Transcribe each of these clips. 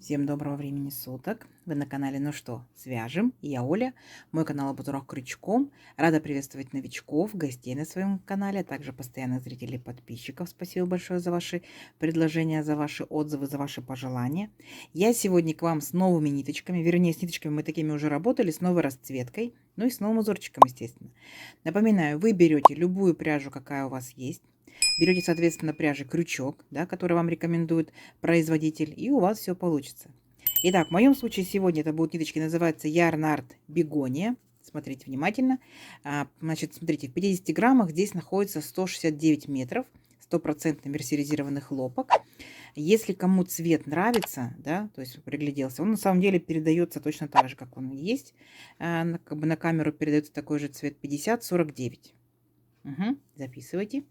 Всем доброго времени суток. Вы на канале «Ну что, свяжем?» И я Оля. Мой канал об узорах крючком. Рада приветствовать новичков, гостей на своем канале, а также постоянных зрителей и подписчиков. Спасибо большое за ваши предложения, за ваши отзывы, за ваши пожелания. Я сегодня к вам с новыми ниточками. Вернее, с ниточками мы такими уже работали, с новой расцветкой. Ну и с новым узорчиком, естественно. Напоминаю, вы берете любую пряжу, какая у вас есть. Берете, соответственно, пряжи крючок, да, который вам рекомендует производитель, и у вас все получится. Итак, в моем случае сегодня это будут ниточки, называются Yarn Art Begonia. Смотрите внимательно. Значит, смотрите, в 50 граммах здесь находится 169 метров, 100% мерсеризированный хлопок. Если кому цвет нравится, да, то есть пригляделся, он на самом деле передается точно так же, как он есть. Как бы на камеру передается такой же цвет 50-49. Записывайте.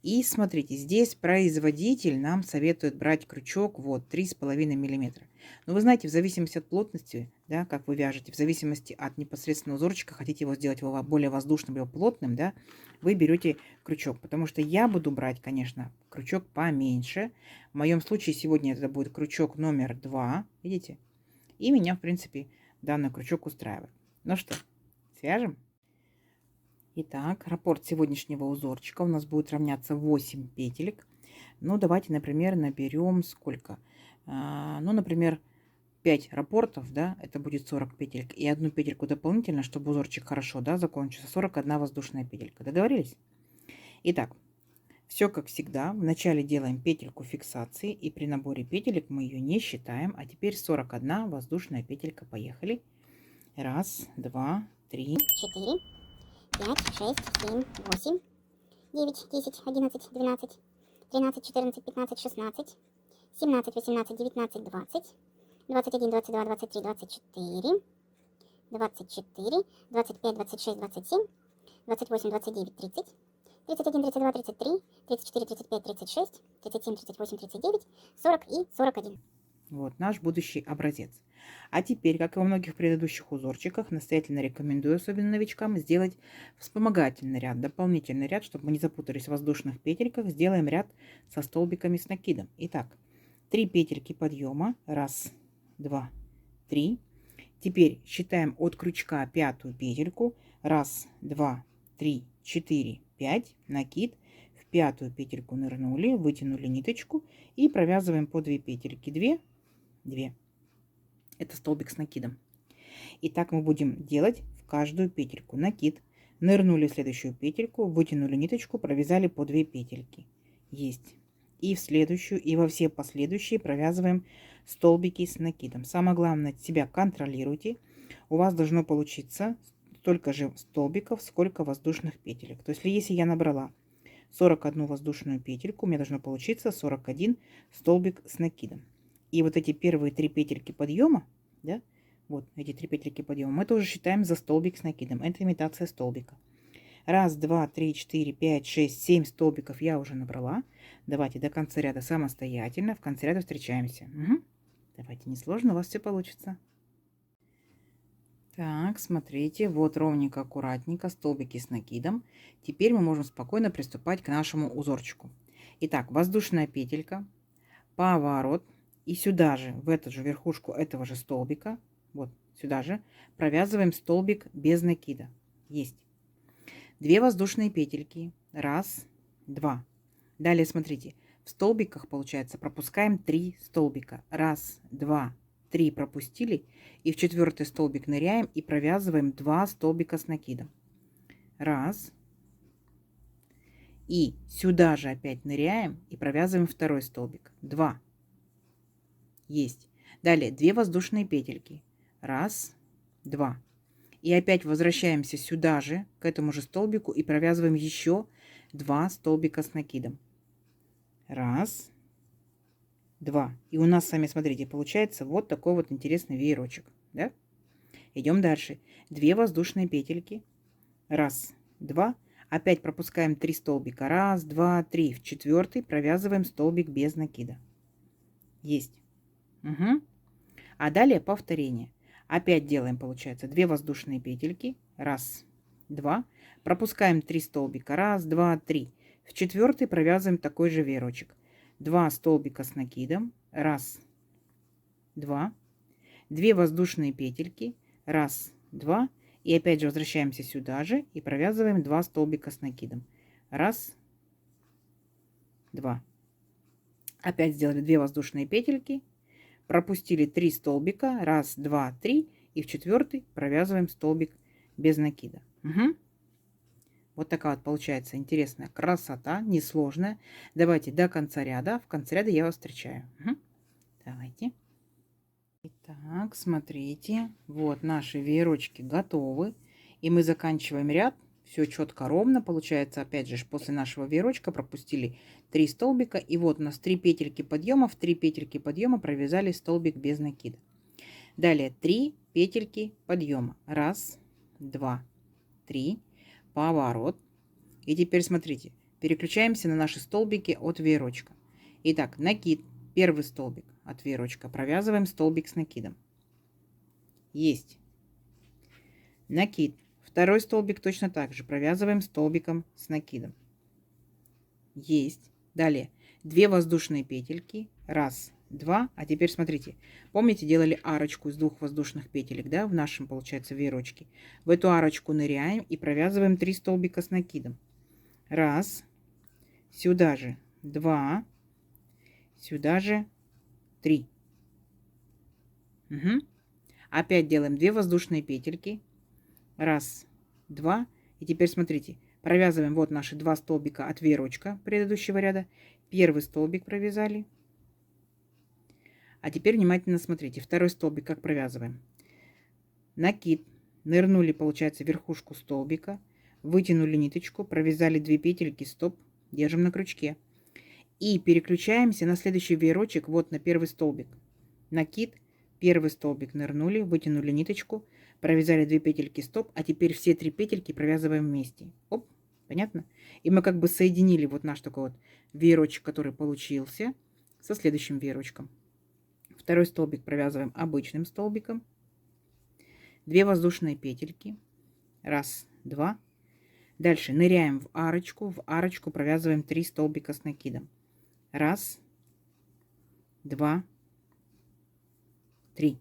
И смотрите, здесь производитель нам советует брать крючок вот 3,5 миллиметра. Но вы знаете, в зависимости от плотности, да, как вы вяжете, в зависимости от непосредственно узорчика, хотите его сделать более воздушным, либо плотным, да, вы берете крючок. Потому что я буду брать, конечно, крючок поменьше. В моем случае сегодня это будет крючок номер 2, видите? И меня, в принципе, данный крючок устраивает. Ну что, свяжем? Итак, раппорт сегодняшнего узорчика у нас будет равняться 8 петелек. Ну, давайте, например, наберем сколько? Ну, например, 5 раппортов, да, это будет 40 петелек. И одну петельку дополнительно, чтобы узорчик хорошо, да, закончился. 41 воздушная петелька. Договорились? Итак, все как всегда. Вначале делаем петельку фиксации. И при наборе петелек мы ее не считаем. А теперь 41 воздушная петелька. Поехали. Раз, два, три. 4, 5, 6, 7, 8, 9, 10, 11, 12, 13, 14, 15, 16, 17, 18, 19, 20, 21, 22, 23, 24, 24, 25, 26, 27, 28, 29, 30, 31, 32, 33, 34, 35, 36, 37, 38, 39, 40 и 41. Вот наш будущий образец. А теперь, как и во многих предыдущих узорчиках, настоятельно рекомендую, особенно новичкам, сделать вспомогательный ряд, дополнительный ряд, чтобы мы не запутались в воздушных петельках. Сделаем ряд со столбиками с накидом. Итак, 3 петельки подъема. Раз, два, три. Теперь считаем от крючка пятую петельку. Раз, два, три, четыре, пять. Накид. В пятую петельку нырнули, вытянули ниточку и провязываем по 2 петельки. 2. Это столбик с накидом. И так мы будем делать в каждую петельку. Накид. Нырнули в следующую петельку, вытянули ниточку, провязали по 2 петельки. Есть. И в следующую, и во все последующие провязываем столбики с накидом. Самое главное, себя контролируйте. У вас должно получиться столько же столбиков, сколько воздушных петелек. То есть, если я набрала 41 воздушную петельку, у меня должно получиться 41 столбик с накидом. И вот эти первые 3 петельки подъема, да, вот эти 3 петельки подъема, мы тоже считаем за столбик с накидом. Это имитация столбика. Раз, два, три, четыре, пять, шесть, 7 столбиков я уже набрала. Давайте до конца ряда самостоятельно. В конце ряда встречаемся. Давайте, несложно, у вас все получится. Так, смотрите, вот ровненько, аккуратненько, столбики с накидом. Теперь мы можем спокойно приступать к нашему узорчику. Итак, воздушная петелька, поворот. И сюда же, в эту же верхушку этого же столбика, вот сюда же, провязываем столбик без накида. Есть. 2 воздушные петельки. Раз, два. Далее смотрите, в столбиках, получается, пропускаем 3 столбика. Раз, два, 3 пропустили. И в 4-й столбик ныряем и провязываем 2 столбика с накидом. Раз. И сюда же опять ныряем и провязываем 2-й столбик. 2. Есть. Далее 2 воздушные петельки. Раз, два. И опять возвращаемся сюда же, к этому же столбику, и провязываем еще 2 столбика с накидом. Раз, два. И у нас с вами, смотрите, получается вот такой вот интересный веерочек. Да? Идем дальше. 2 воздушные петельки. Раз, два. Опять пропускаем 3 столбика. Раз, два, 3. В 4-й провязываем столбик без накида. Есть. Угу. А далее повторение. Опять делаем, получается, 2 воздушные петельки. Раз, два. Пропускаем 3 столбика. Раз, два, 3. В 4-й провязываем такой же веерочек. 2 столбика с накидом. Раз, 2, 2 воздушные петельки, раз, 2, и опять же возвращаемся сюда же и провязываем 2 столбика с накидом. Раз, 2. Опять сделали 2 воздушные петельки, пропустили 3 столбика, раз, 2, 3, и в четвертый провязываем столбик без накида. Угу. Вот такая вот получается интересная красота, несложная. Давайте до конца ряда. В конце ряда я вас встречаю. Угу. Давайте. Итак, смотрите, вот наши веерочки готовы. И мы заканчиваем ряд. Все четко, ровно. Получается, опять же, после нашего веерочка пропустили 3 столбика. И вот у нас 3 петельки подъема. В 3 петельки подъема провязали столбик без накида. Далее 3 петельки подъема. Раз, 2, 3. Поворот. И теперь смотрите, переключаемся на наши столбики от веерочка. Итак, накид. Первый столбик от веерочка. Провязываем столбик с накидом. Есть. Накид. Второй столбик точно так же. Провязываем столбиком с накидом. Есть. Далее 2 воздушные петельки. Раз, 2. А теперь смотрите. Помните, делали арочку из 2 воздушных петелек, да, в нашем, получается, веерочке. В эту арочку ныряем и провязываем 3 столбика с накидом. Раз. Сюда же 2. Сюда же 3. Угу. Опять делаем 2 воздушные петельки. Раз, 2. И теперь смотрите, провязываем вот наши 2 столбика от веерочка предыдущего ряда. Первый столбик провязали. А теперь внимательно смотрите. Второй столбик как провязываем. Накид. Нырнули, получается, верхушку столбика. Вытянули ниточку. Провязали 2 петельки. Стоп. Держим на крючке. И переключаемся на следующий веерочек, вот на первый столбик. Накид, первый столбик нырнули, вытянули ниточку, провязали 2 петельки, стоп, а теперь все 3 петельки провязываем вместе. Оп, понятно? И мы как бы соединили вот наш такой вот веерочек, который получился, со следующим веерочком. Второй столбик провязываем обычным столбиком. 2 воздушные петельки. Раз, 2. Дальше ныряем в арочку провязываем 3 столбика с накидом. Раз, 2, 3.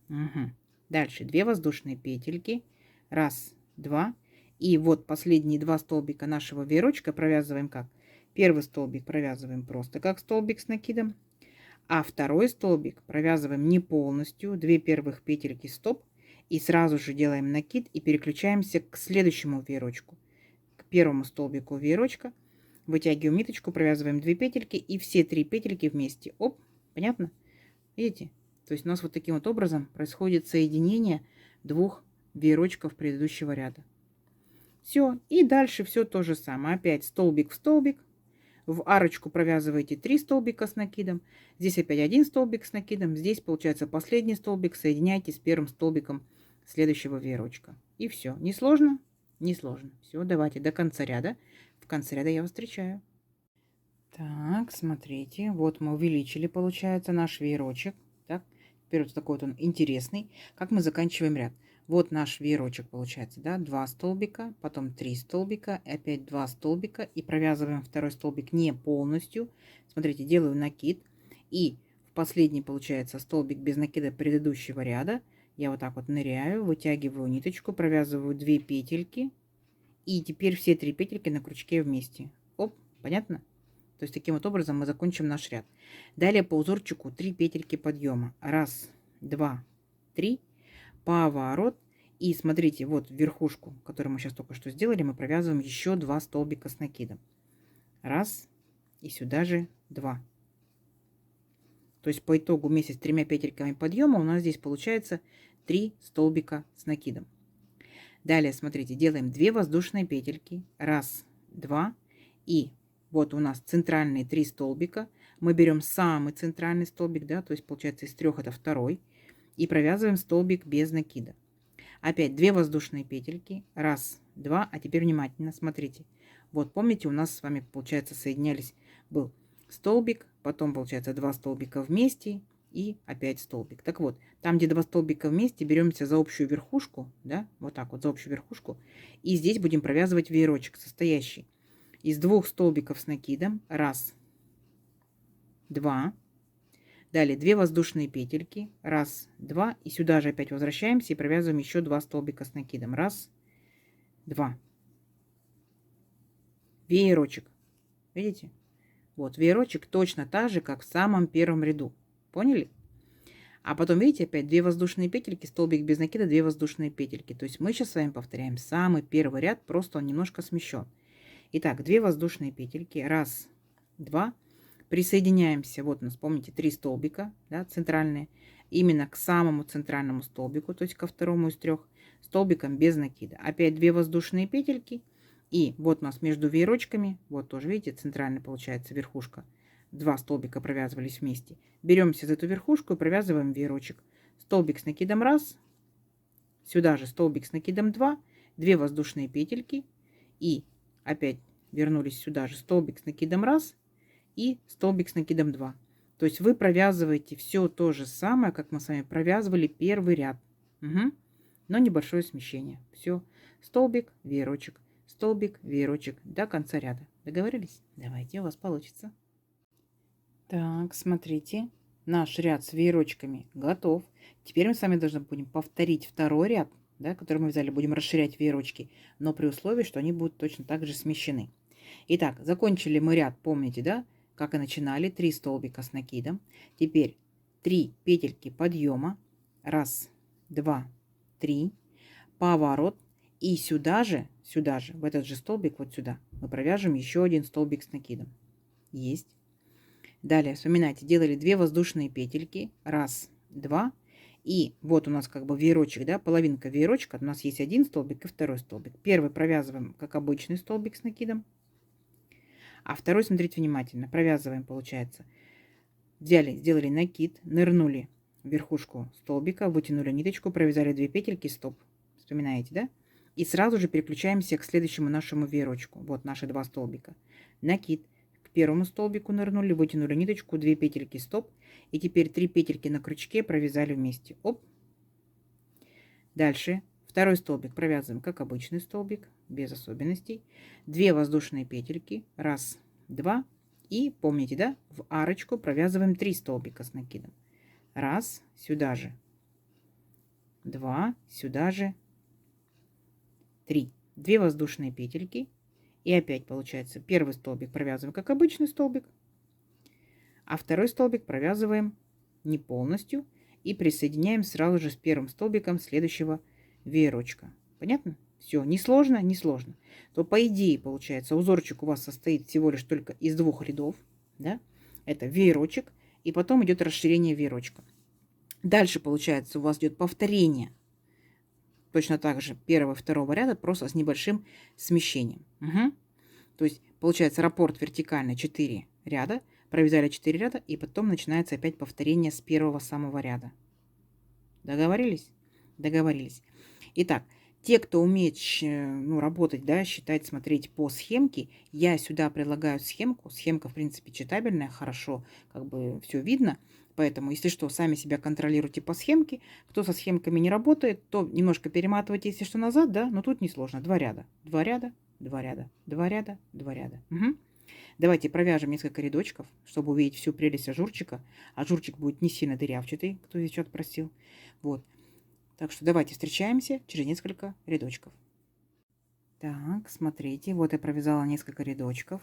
Угу. Дальше 2 воздушные петельки. Раз, 2. И вот последние 2 столбика нашего веерочка провязываем как? Первый столбик провязываем просто как столбик с накидом. А второй столбик провязываем не полностью. 2 первых петельки, стоп. И сразу же делаем накид и переключаемся к следующему веерочку. К первому столбику веерочка. Вытягиваем ниточку, провязываем 2 петельки и все 3 петельки вместе. Оп, понятно? Видите? То есть у нас вот таким вот образом происходит соединение 2 веерочков предыдущего ряда. Все. И дальше все то же самое. Опять столбик в столбик. В арочку провязываете 3 столбика с накидом. Здесь опять 1 столбик с накидом. Здесь получается последний столбик. Соединяйте с первым столбиком следующего веерочка. И все. Несложно? Несложно. Все, давайте до конца ряда. В конце ряда я вас встречаю. Так, смотрите, вот мы увеличили, получается, наш веерочек. Так, теперь вот такой вот он интересный. Как мы заканчиваем ряд? Вот наш веерочек получается, да, 2 столбика, потом 3 столбика, опять 2 столбика. И провязываем второй столбик не полностью. Смотрите, делаю накид. И в последний, получается, столбик без накида предыдущего ряда. Я вот так вот ныряю, вытягиваю ниточку, провязываю 2 петельки. И теперь все 3 петельки на крючке вместе. Оп, понятно? То есть таким вот образом мы закончим наш ряд. Далее по узорчику 3 петельки подъема. Раз, 2, 3. Поворот. И смотрите, вот верхушку, которую мы сейчас только что сделали, мы провязываем еще 2 столбика с накидом. Раз. И сюда же 2. То есть по итогу вместе с 3 петельками подъема у нас здесь получается 3 столбика с накидом. Далее, смотрите, делаем 2 воздушные петельки. Раз, 2. И вот у нас центральные 3 столбика. Мы берем самый центральный столбик, да, то есть получается из 3 это второй. И провязываем столбик без накида. Опять 2 воздушные петельки. Раз, 2. А теперь внимательно смотрите. Вот помните, у нас с вами, получается, соединялись, был столбик, потом, получается, 2 столбика вместе. И опять столбик. Так вот, там, где 2 столбика вместе, беремся за общую верхушку, да, вот так вот, за общую верхушку, и здесь будем провязывать веерочек, состоящий из 2 столбиков с накидом. Раз, 2. Далее 2 воздушные петельки. Раз, два. И сюда же опять возвращаемся и провязываем еще 2 столбика с накидом. Раз, два. Веерочек. Видите? Вот веерочек точно так же, как в самом первом ряду. Поняли? А потом, видите, опять 2 воздушные петельки, столбик без накида, 2 воздушные петельки. То есть мы сейчас с вами повторяем самый первый ряд, просто он немножко смещен. Итак, 2 воздушные петельки. Раз, два. Присоединяемся. Вот у нас, помните, 3 столбика, да, центральные. Именно к самому центральному столбику, то есть ко второму из 3 столбикам без накида. Опять 2 воздушные петельки. И вот у нас между веерочками, вот тоже, видите, центральная получается верхушка. 2 столбика провязывались вместе. Беремся за эту верхушку и провязываем веерочек. Столбик с накидом раз. Сюда же столбик с накидом 2. 2 воздушные петельки. И опять вернулись сюда же столбик с накидом раз. И столбик с накидом 2. То есть вы провязываете все то же самое, как мы с вами провязывали первый ряд. Угу. Но небольшое смещение. Все. Столбик, веерочек. Столбик, веерочек до конца ряда. Договорились? Давайте, у вас получится. Так, смотрите. Наш ряд с веерочками готов. Теперь мы с вами должны будем повторить второй ряд, да, который мы взяли. Будем расширять веерочки, но при условии, что они будут точно так же смещены. Итак, закончили мы ряд, помните, да? Как и начинали, 3 столбика с накидом. Теперь 3 петельки подъема. Раз, два, три. Поворот. И сюда же, в этот же столбик, вот сюда, мы провяжем еще один столбик с накидом. Есть. Далее, вспоминайте, делали 2 воздушные петельки. Раз, два. И вот у нас как бы веерочек, да, половинка веерочка. У нас есть один столбик и второй столбик. Первый провязываем, как обычный столбик с накидом. А второй, смотрите внимательно, провязываем, получается. Взяли, сделали накид, нырнули в верхушку столбика, вытянули ниточку, провязали 2 петельки, стоп. Вспоминаете, да? И сразу же переключаемся к следующему нашему веерочку. Вот наши 2 столбика. Накид. К первому столбику нырнули, вытянули ниточку, 2 петельки, стоп. И теперь 3 петельки на крючке провязали вместе. Оп. Дальше второй столбик провязываем как обычный столбик, без особенностей. 2 воздушные петельки. Раз, два. И помните, да, в арочку провязываем 3 столбика с накидом. Раз, сюда же. 2, сюда же. 3. 2 воздушные петельки. И опять получается первый столбик провязываем как обычный столбик. А второй столбик провязываем не полностью. И присоединяем сразу же с первым столбиком следующего веерочка. Понятно? Все, не сложно, не сложно. То по идее получается узорчик у вас состоит всего лишь только из 2 рядов. Да? Это веерочек. И потом идет расширение веерочка. Дальше получается у вас идет повторение. Точно так же первого и второго ряда, просто с небольшим смещением. Угу. То есть получается раппорт вертикальный 4 ряда. Провязали 4 ряда, и потом начинается опять повторение с первого самого ряда. Договорились? Договорились. Итак, те, кто умеет работать, да, считать, смотреть по схемке, я сюда предлагаю схемку. Схемка, в принципе, читабельная, хорошо, как бы все видно. Поэтому, если что, сами себя контролируйте по схемке. Кто со схемками не работает, то немножко перематывайте, если что, назад, да, но тут несложно. 2 ряда, 2 ряда, 2 ряда, 2 ряда, 2 ряда. Угу. Давайте провяжем несколько рядочков, чтобы увидеть всю прелесть ажурчика. Ажурчик будет не сильно дырявчатый, кто здесь что-то просил. Вот. Так что давайте встречаемся через несколько рядочков. Так, смотрите, вот я провязала несколько рядочков.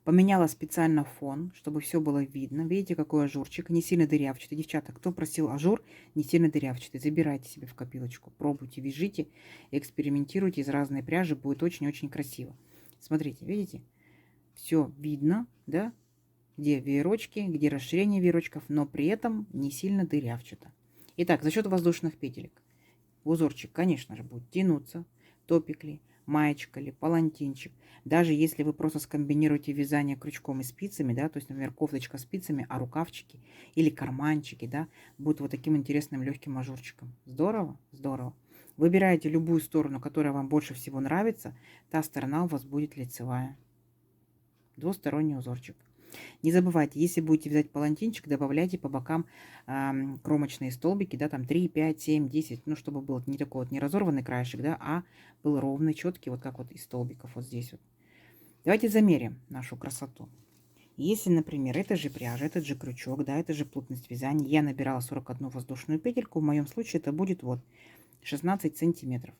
Поменяла специально фон, чтобы все было видно. Видите, какой ажурчик, не сильно дырявчатый. Девчата, кто просил ажур, не сильно дырявчатый, забирайте себе в копилочку. Пробуйте, вяжите, экспериментируйте из разной пряжи, будет очень-очень красиво. Смотрите, видите, все видно, да, где веерочки, где расширение веерочков, но при этом не сильно дырявчато. Итак, за счет воздушных петелек узорчик, конечно же, будет тянуться, топик ли, маечка ли, палантинчик. Даже если вы просто скомбинируете вязание крючком и спицами, да, то есть, например, кофточка спицами, а рукавчики или карманчики, да, будут вот таким интересным легким ажурчиком. Здорово? Здорово. Выбираете любую сторону, которая вам больше всего нравится, та сторона у вас будет лицевая. Двусторонний узорчик. Не забывайте, если будете вязать палантинчик, добавляйте по бокам кромочные столбики, да, там 3, 5, 7, 10, ну, чтобы был не такой вот не разорванный краешек, да, а был ровный, четкий, вот как вот из столбиков вот здесь вот. Давайте замерим нашу красоту. Если, например, эта же пряжа, этот же крючок, да, это же плотность вязания, я набирала 41 воздушную петельку, в моем случае это будет вот 16 сантиметров.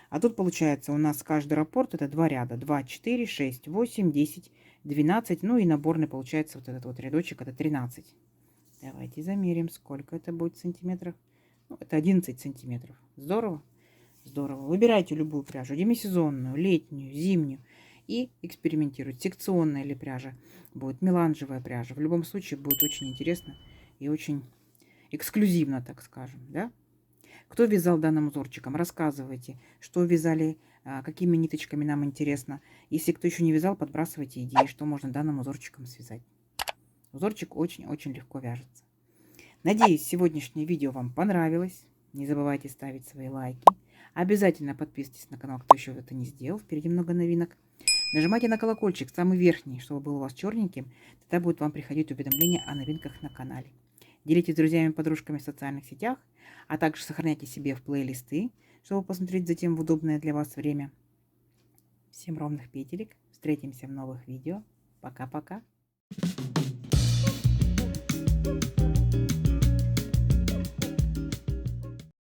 А тут получается у нас каждый раппорт это 2 ряда. 2, 4, 6, 8, 10, 12. Ну и наборный получается вот этот вот рядочек, это 13. Давайте замерим, сколько это будет в сантиметрах. Ну, это 11 сантиметров. Здорово? Здорово. Выбирайте любую пряжу, демисезонную, летнюю, зимнюю. И экспериментируйте. Секционная ли пряжа, будет меланжевая пряжа. В любом случае будет очень интересно и очень эксклюзивно, так скажем, да? Кто вязал данным узорчиком, рассказывайте, что вязали, какими ниточками нам интересно. Если кто еще не вязал, подбрасывайте идеи, что можно данным узорчиком связать. Узорчик очень-очень легко вяжется. Надеюсь, сегодняшнее видео вам понравилось. Не забывайте ставить свои лайки. Обязательно подписывайтесь на канал, кто еще это не сделал. Впереди много новинок. Нажимайте на колокольчик, самый верхний, чтобы был у вас черненьким. Тогда будет вам приходить уведомления о новинках на канале. Делитесь с друзьями и подружками в социальных сетях, а также сохраняйте себе в плейлисты, чтобы посмотреть затем в удобное для вас время. Всем ровных петелек. Встретимся в новых видео. Пока-пока.